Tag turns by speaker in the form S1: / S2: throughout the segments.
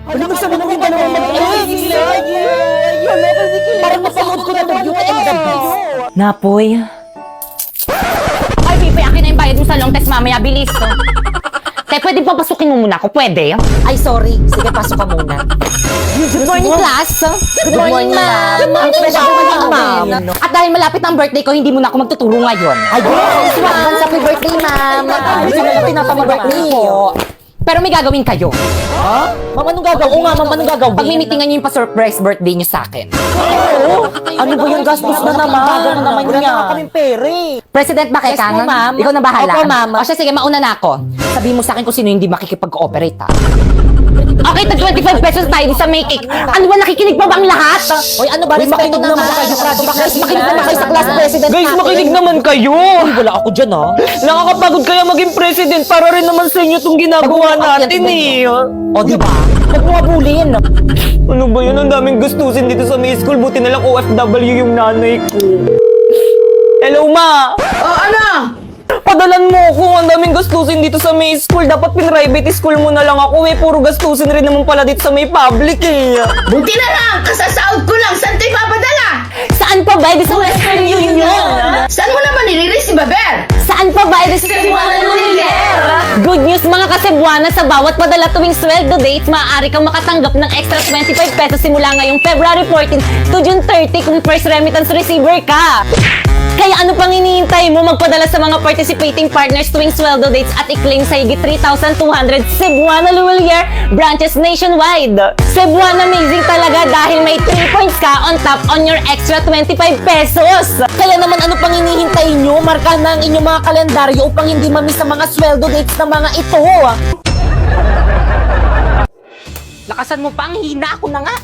S1: Ano mo sabi ng dalawang mag-alis? Parang napanood ko na ng Beauty and the Beast.
S2: Napoy. Ay, Pipe, akin na yung bayad mo sa long test mamaya. Bilis, to. Te, pwede ba pasukin mo muna ako? Pwede?
S1: Ay, sorry. Sige, pasok ka muna.
S2: Good morning, class. Good
S1: morning, ma'am.
S2: Good morning,
S1: ma'am.
S2: At dahil malapit ang birthday ko, hindi mo na ako magtuturo ngayon.
S1: Ay, advance happy birthday, ma'am. Gusto nila pinapang-birthday ko.
S2: Pero may gagawin kayo.
S1: Ha? Ma'am, anong gagawin? Oo nga, ma'am, anong gagawin?
S2: Pagmimitingan niyo yung pa-surprise birthday niyo sa akin.
S1: Ano ba yung gastos na naman? Wala na kaming pere.
S2: President ba kay
S1: Yes,
S2: Kanan?
S1: ma'am.
S2: Ikaw na bahala.
S1: Opo, ma'am.
S2: O siya, sige, mauna na ako. Sabihin mo sa akin kung sino hindi makikipag-cooperate, ha? Okay, tag 25 pesos tayo sa may cake. Ano ba, nakikinig pa ba ang lahat?
S1: Hoy, ano ba? Respeto naman kayo. Guys, makinig naman kayo sa class president
S3: Guys,
S1: natin.
S3: makinig naman kayo!
S1: Uy, wala ako dyan, ha?
S3: Nakakapagod kaya maging president para rin naman sa inyo itong ginagawa natin eh.
S1: O, di ba? Huwag mo abulin.
S3: Ano ba yun? Ang daming gastusin dito sa may school. Buti na lang OFW yung nanay ko. Hello, ma!
S4: Oh, ano?
S3: Padalan mo ako. Ang daming gastusin dito sa may school. Dapat pin-private school mo na lang ako eh. Puro gastusin rin naman pala dito sa may public eh.
S4: Buti na lang, kasasahod ko lang. Saan tayo papadala?
S2: Saan pa ba? Sa Western Union.
S4: Saan mo naman niliris si Baber?
S2: Saan pa ba? Sa Good news mga kasebuana, sa bawat padala tuwing sweldo dates, maaari kang makatanggap ng extra 25 pesos simula ngayong February 14 to June 30 kung first remittance receiver ka. Kaya ano pang hinihintay mo? Magpadala sa mga participating partners tuwing sweldo dates at i-claim sa higit 3,200 Cebuana Luwalier branches nationwide. Cebuana amazing talaga dahil may 3 points ka on top on your extra 25 pesos.
S1: Kaya naman ano pang hinihintay nyo? Markahan na ang inyong mga kalendaryo upang hindi mamiss ang mga sweldo dates ng mga ito.
S2: Lakasan mo pa, ang hina ako na nga.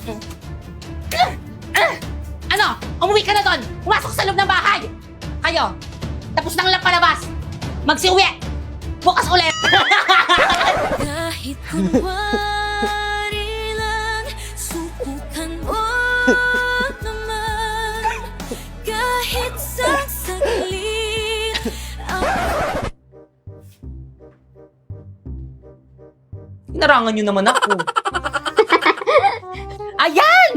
S2: Ano? Umuwi ka na doon! Pumasok sa loob ng bahay! Kayo, tapos nang lang palabas! Magsiuwi! Bukas ulit!
S5: Kahit kunwari lang, subukan mo naman. Kahit sa saglit,
S3: Inarangan nyo naman ako.
S2: Ayan!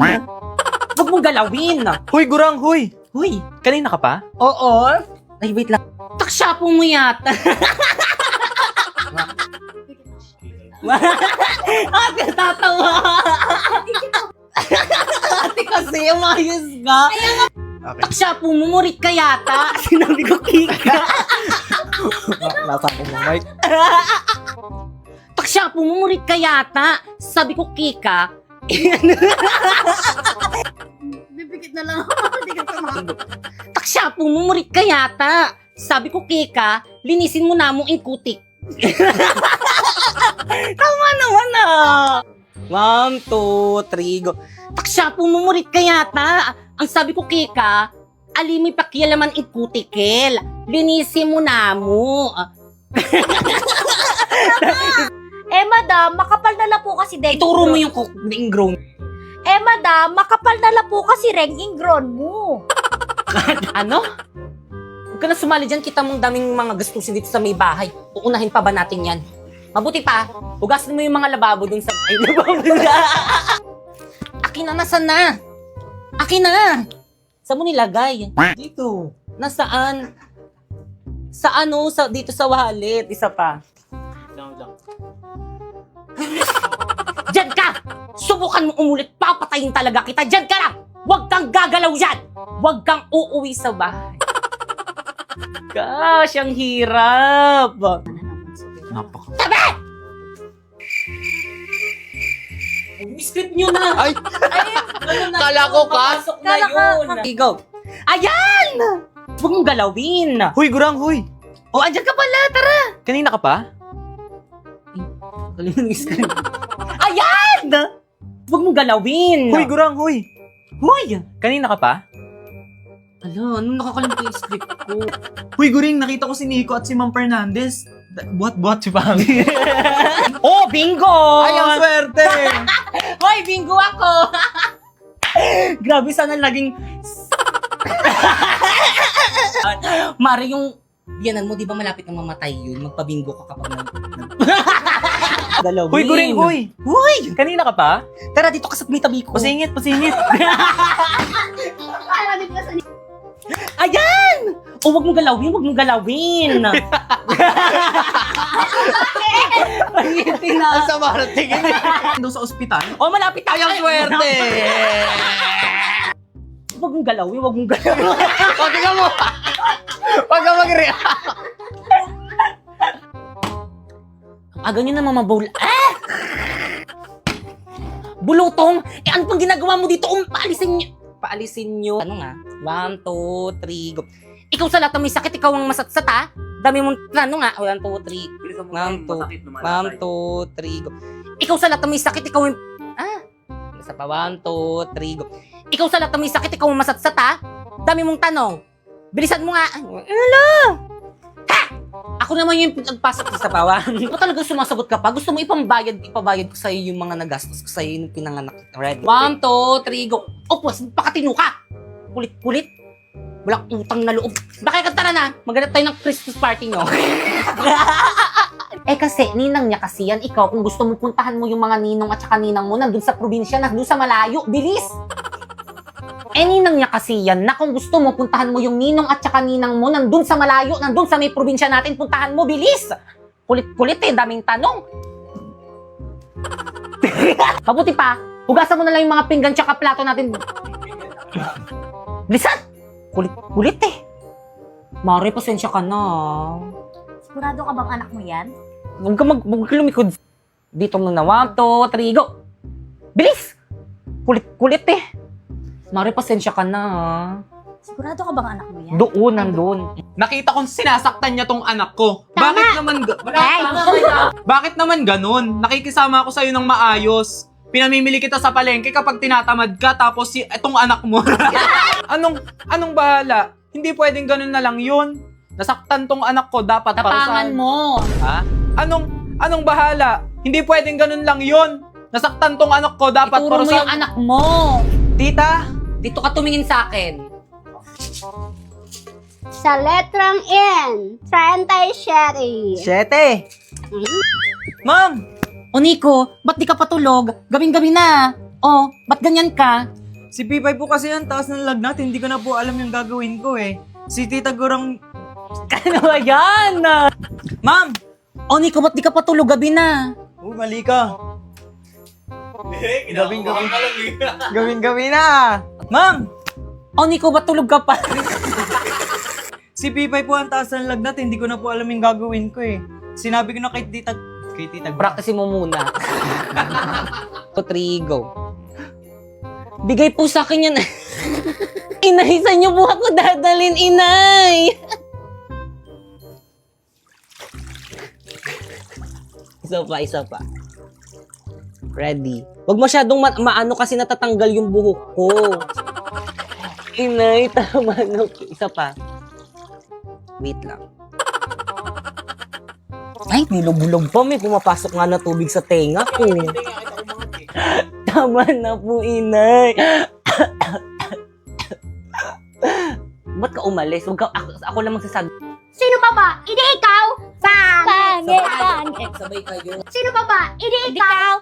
S2: Huwag mong galawin!
S3: Hoy, Gurang, hoy!
S2: Huy!
S3: Kanina ka pa?
S2: Oo? Ay, wait lang. Taksya po mo yata. Ate, tatawa! Ate kasi, umayos ka. Taksya po mo, murit ka yata. Sinabi ko, Kika.
S1: Nasa ko mo, Mike.
S2: Taksya po mo, murit ka yata. Sabi ko, Kika.
S4: Bibigit na lang ako. Hindi ka tumakbo.
S2: Taksya po mo, murit ka yata. Sabi ko, Kika, linisin mo na mo yung kutik. Tama naman ah. 1, 2, 3, go. Taksya po mo, murit ka yata. Ang sabi ko, Kika, alimi pakialaman yung kutikel. Linisin mo na mo.
S6: Eh, madam, makapal na lang po kasi deng
S2: Ituro mo yung ingrown.
S6: Eh, madam, makapal na lang po kasi reng ingron mo.
S2: Ano? Huwag ka na sumali dyan. Kita mong daming mga gastusin dito sa may bahay. Uunahin pa ba natin yan? Mabuti pa, hugasin mo yung mga lababo dun sa... Ay, lababo na! Akin na, nasan na? Akin na! Saan mo nilagay?
S3: Dito.
S2: Nasaan? Sa ano? Dito sa wallet. Isa pa. Diyan ka! Subukan mo umulit, papatayin talaga kita. Diyan ka lang! Huwag kang gagalaw dyan! Huwag kang uuwi sa bahay. Gosh, ang hirap! Tabi! Script nyo na!
S3: Ay!
S2: Ano na
S3: Kala
S2: yun?
S3: ko ka?
S2: Papasok na yun! Go! Ayan! Huwag mong galawin!
S3: Hoy, Gurang, hoy!
S2: O, andyan ka pala! Tara!
S3: Kanina ka pa?
S2: Kalimutan yung script. Ayan! Huwag mong galawin!
S3: Hoy, Gurang, hoy!
S2: Hoy!
S3: Kanina ka pa?
S2: Ala, anong nakakalimutan yung script ko?
S7: Huy, Guring, nakita ko si Nico at si Ma'am Fernandez. Buhat-buhat si Pangit.
S2: Oh, bingo!
S7: Ay, ang swerte!
S2: Hoy, bingo ako! Grabe, sana laging... Mari, yung biyanan mo, di ba malapit na mamatay yun? Magpabingo ka kapag
S3: Galawin.
S7: Hoy, Guring, hoy! Hoy! Kanina ka pa?
S3: Tara, dito ka sa tabi ko.
S7: Pasingit, pasingit.
S3: Ayan! O, wag mong galawin, wag mong galawin. Pangitin na.
S7: Sa marating. Doon sa ospital.
S3: O, malapit tayo.
S7: Ay, ang swerte!
S3: Wag mong galawin, wag mong galawin.
S7: O, tingnan mo. Wag ka mag-react.
S3: Aga nyo na mamabowl. Ah! Bulutong! Eh, ano pang ginagawa mo dito? Paalisin nyo. Paalisin nyo. Ano nga? 1, 2, 3, go. Ikaw sa lahat ng may sakit, ikaw ang masatsat, ha? Dami mong, ano nga? 1, 2, 3. 1, 2, 3, go. Ikaw sa lahat ng may sakit, ikaw ang, isa pa, 1, 2, 3, go. Ikaw sa lahat ng may sakit, ikaw ang masatsat, ha? Dami mong tanong. Bilisan mo nga. Hello! Ha! Ako naman yung nagpasok sa pawa. Ano talaga sumasagot ka pa? Gusto mo ipabayad ko sa'yo yung mga nagastos ko sa'yo yung pinanganak. Ready? 1, 2, 3, go. Opos, pakatino ka. Kulit-kulit. Walang utang na loob. Bakit tara na? Maghanap tayo ng Christmas party nyo. Eh kasi, ninang niya kasi yan. Ikaw, kung gusto mo puntahan mo yung mga ninong at saka ninang mo nandun sa probinsya, nandun sa malayo. Bilis! Eh, ninang niya kasi yan na kung gusto mo, puntahan mo yung ninong at saka ninang mo nandun sa malayo, nandun sa may probinsya natin, puntahan mo, bilis! Kulit-kulit eh, daming tanong. Mabuti pa, hugasan mo na lang yung mga pinggan tsaka plato natin. Bilisan! Kulit-kulit eh. Mare, pasensya ka na.
S6: Sigurado ka bang anak mo yan?
S3: Huwag ka lumikod. Dito mo na, 1, 2, 3, go! Bilis! Kulit-kulit eh. Mare, pasensya ka na.
S6: Sigurado ka bang anak mo yan?
S3: Doon, nandun.
S7: Nakita kong sinasaktan niya tong anak ko. Bakit naman ganun? Nakikisama ako sa'yo ng maayos. Pinamimili kita sa palengke kapag tinatamad ka, tapos etong anak mo. Anong bahala? Hindi pwedeng ganun na lang yun. Nasaktan tong anak ko, dapat
S3: Tapangan
S7: parusahan.
S3: mo.
S7: Ha? Anong bahala? Hindi pwedeng ganun lang yun. Nasaktan tong anak ko, dapat
S3: Ituro mo
S7: parusahan.
S3: yung anak mo.
S7: Tita,
S3: Dito ka tumingin sa akin.
S8: Sa letrang N, 37.
S7: 7. Ma'am!
S3: O Nico, ba't di ka patulog? Gabing-gabi na. O, ba't ganyan ka?
S7: Si P5 po kasi yan, taas ng lagnat. Hindi ko na po alam yung gagawin ko eh. Si Tita Gurang...
S3: Ano ba yan?
S7: Ma'am!
S3: O Nico, ba't di ka patulog? Gabi na.
S7: Mali ka. Gawin na. Ma'am!
S3: O Nico, ba't tulog ka pa?
S7: Si P5 po ang taas ng lagnat. Hindi ko na po alam yung gagawin ko eh. Sinabi ko na kay Tita
S3: Practice mo muna. To 3, go. Bigay po sa akin yan. Inay, saan niyo po ako dadalhin, inay? Isa pa. Ready. Huwag masyadong maano kasi natatanggal yung buhok ko. Inay, tama na. Isa pa. Wait lang. Ay, nilubulog pa. May pumapasok nga na tubig sa tenga ko. Tama na po, inay. Ba't ka umalis? Huwag ka, ako lang magsasabi.
S6: Sino pa ba? Hindi ikaw! Pangit!
S3: Sabay kayo.
S6: Sino pa ba? Hindi ikaw!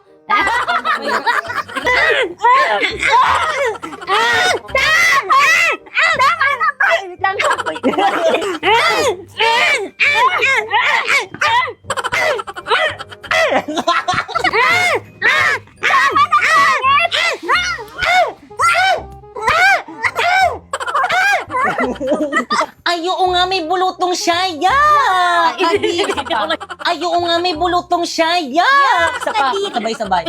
S3: Ayo nga, may bulutong siya. Ayo nga, may bulutong siya. Sabay.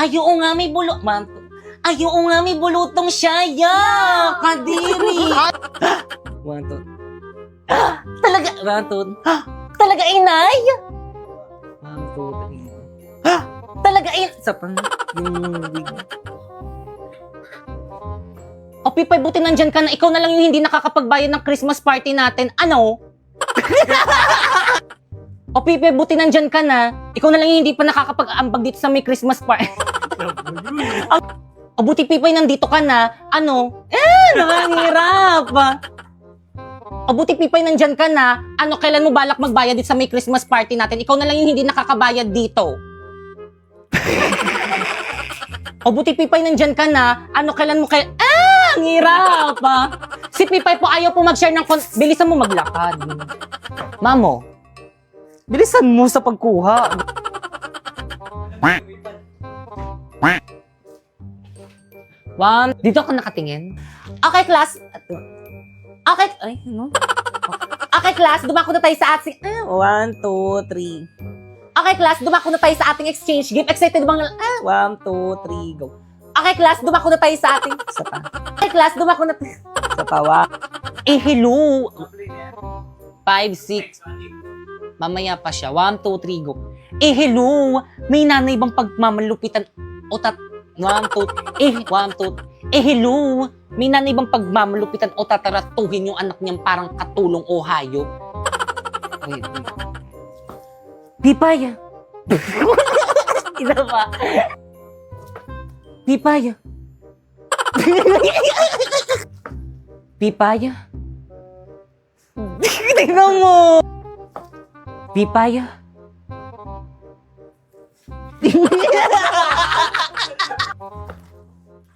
S3: Ayo nga, may Ayo nga, may bulutong siya. Kadiri. 1, 2. Talaga. 1, 2. Talaga, inay. 1, 2, 3. Talaga, Sa pang yung wig. O Pipay, buti nandyan ka na. Ikaw na lang yung hindi nakakapagbayad ng Christmas party natin. Ano? O Pipay, buti nandyan ka na. Ikaw na lang yung hindi pa nakakapag-ambag dito sa may Christmas party. O buti Pipay, nandito ka na. Ano? Nakangirap. O buti Pipay, nandyan ka na. Ano, kailan mo balak magbayad dito sa may Christmas party natin? Ikaw na lang yung hindi nakakabayad dito. O buti Pipay, nandyan ka na. Ano, kailan mo ang hirap Si Pipay po ayaw po mag-share ng bilisan mo maglakad. Mamo, bilisan mo sa pagkuha. Dito ka nakatingin. Okay, class. Okay, ay, ano? Okay, class, dumako na tayo sa ating... 1, 2, 3. Okay, class, dumako na tayo sa ating exchange gift. Excited bang... 1, 2, 3, go. Okay, class, dumako na tayo sa ating... Isa pa. Okay, class, dumako na tayo... Isa pa, hello. 5, 6. Mamaya pa siya. 1, 2, 3, go. Hello. May nanay bang pagmamalupitan... O 1, 2... 1, 2... hello. May nanay bang pagmamalupitan o tataratuhin yung anak niyang parang katulong o hayop? Wait. Pipay. Ina ba? Pipay. Pipay. Tingnan mo. Pipay.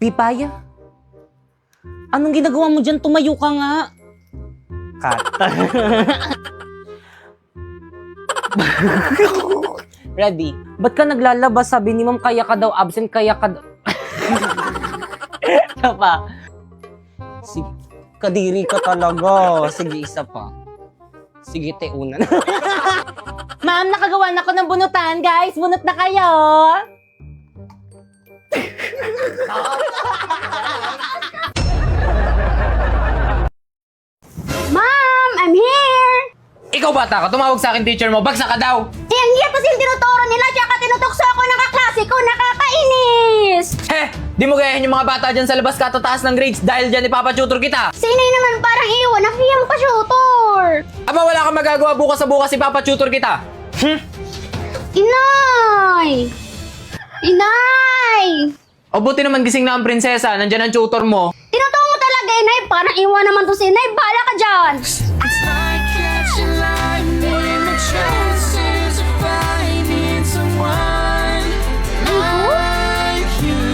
S3: Pipay. Anong ginagawa mo dyan? Tumayo ka nga. Kat. Ready? Ba't ka naglalabas? Sabi ni Ma'am, kaya ka daw absent, kaya ka daw... Isa pa. Sige, kadiri ka talaga. Sige, isa pa. Sige, teunan. Ma'am, nakagawa na ako ng bunutan. Guys, bunot na kayo.
S8: Ma'am, I'm here!
S7: Ikaw bata ka, tumawag sa akin teacher mo, bagsak ka daw!
S8: Eh, ang hirap kasi yung tinuturo nila, tsaka tinutokso ako ng kaklase ko, nakakainis!
S7: Di mo gayahin yung mga bata dyan sa labas katataas ng grades dahil dyan ipapatutor kita!
S8: Si inay naman parang iwan, nakiyang pa-shooter!
S7: Aba, wala kang magagawa bukas sa bukas ipapatutor kita!
S8: Inay! Inay!
S7: O buti naman gising na ang prinsesa, nandyan ang tutor mo.
S8: Tinuturo mo talaga, inay, parang iwan naman to si inay, bahala ka dyan!
S5: It's like catching lightning, the chances of finding someone like you.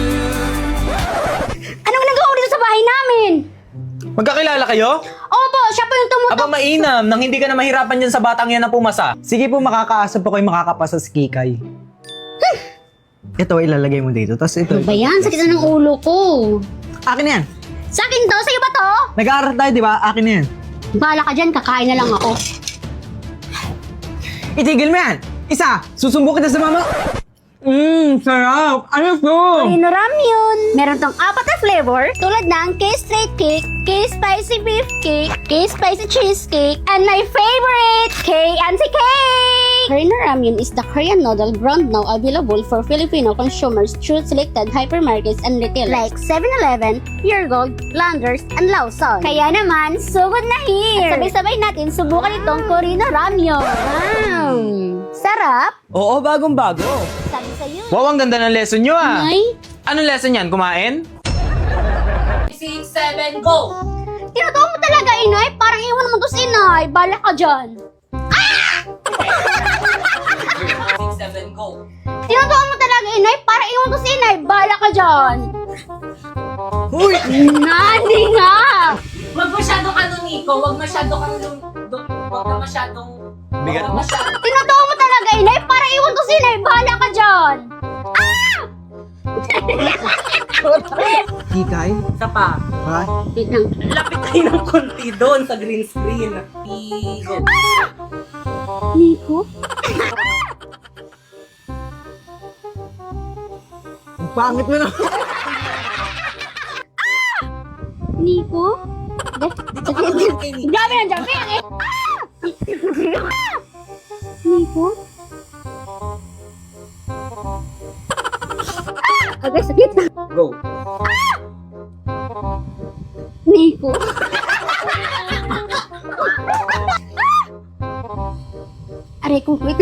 S8: Anong nagawa mo dito sa bahay namin?
S7: Magkakilala kayo?
S8: Opo, siya po yung tumutok.
S7: Aba, mainam, nang hindi ka na mahirapan dyan sa batang yan na pumasa.
S9: Sige po, makakaasa po kayo makakapasa sa Kikay. Ito, ilalagay mo dito. Tapos ito.
S8: Ano ba yan? Sakit na ng ulo ko.
S9: Akin na yan.
S8: Sa akin to, sa'yo ba to?
S9: Nag-aaral tayo, di ba? Akin na yan.
S8: Bahala ka dyan, kakain na lang ako.
S9: Itigil mo yan. Isa, susumbo kita sa mama. Sarap. Ano to?
S8: Corino Ramyun. Meron tong 4 na flavor, tulad ng K-straight cake, K-spicy beef cake, K-spicy cheesecake, and my favorite, K-anti cake! Corino Ramyun is the Korean noodle brand now available for Filipino consumers through selected hypermarkets and retailers like 7-Eleven, Pure Gold, Landers, and Lawson. Kaya naman, sugod na here! At sabay-sabay natin subukan itong Corino Ramyun. Wow! Sarap!
S7: Oo, bagong-bago.
S8: Sabi sa'yo.
S7: Wow, ang ganda ng lesson nyo ah.
S8: Ay,
S7: Anong lesson yan? Kumain?
S3: 6, 7, go!
S8: tinuturo mo talaga, inay. Parang iwan mo to si inay. Bala ka dyan.
S3: 6, 7, go!
S8: Tinuturo mo talaga, inay. Parang iwan to si inay. Bala ka dyan.
S9: Uy!
S8: Nani nga.
S3: Huwag masyadong Nico. Huwag masyadong Huwag ka masyadong...
S7: Bigat.
S3: Huwag masyadong...
S8: Tinuturo mo talaga, inay. Parang iwan to si inay. Bala ka dyan.
S9: Kikay?
S3: Isa pa.
S9: Ha?
S8: Wait lang.
S3: Lapit tayo ng konti doon sa green screen. Go.
S8: Nico?
S9: Ang pangit mo na.
S8: Nico? Grabe na dyan. Nico? Agay, sakit.
S7: Go.
S8: Nico? Aray ko, wait.